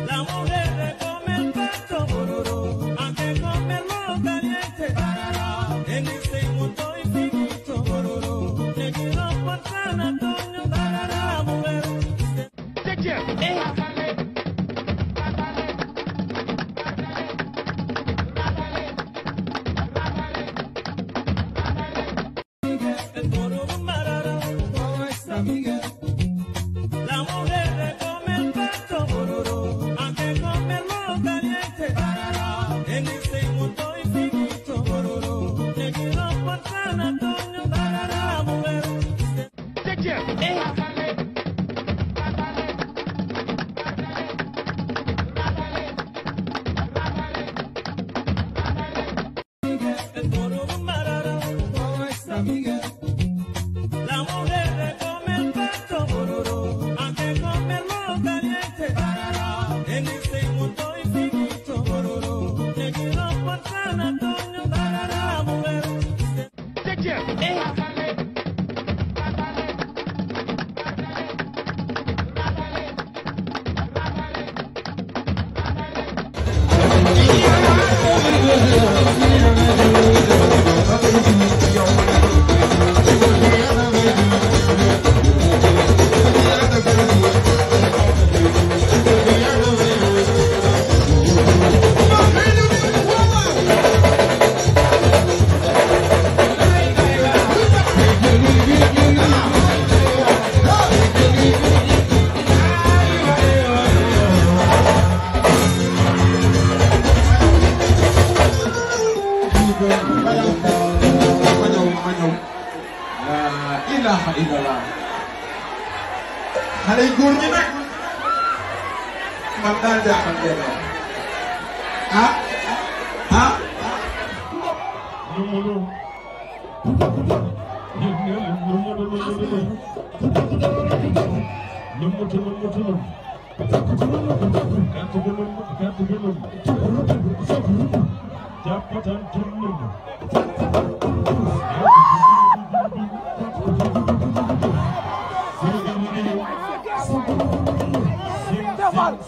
La mujer le come el pato, aunque comerlo caliente, en ese mundo infinito, te quiero por San Antonio, mujer. El bororo marara, nuestra amiga. La mujer le come el pato, aunque comerlo caliente, en ese mundo infinito, te quiero por San Antonio, mujer. El bororo marara, nuestra amiga. La mujer le come el pato, aunque comerlo caliente, en ese mundo infinito, te quiero por San Antonio, mujer. ilaha illallah xale yu góor ñi nag man daal jaaxal ngeen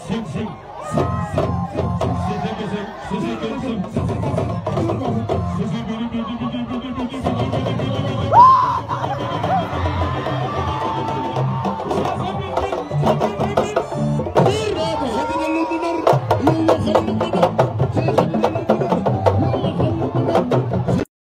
Sing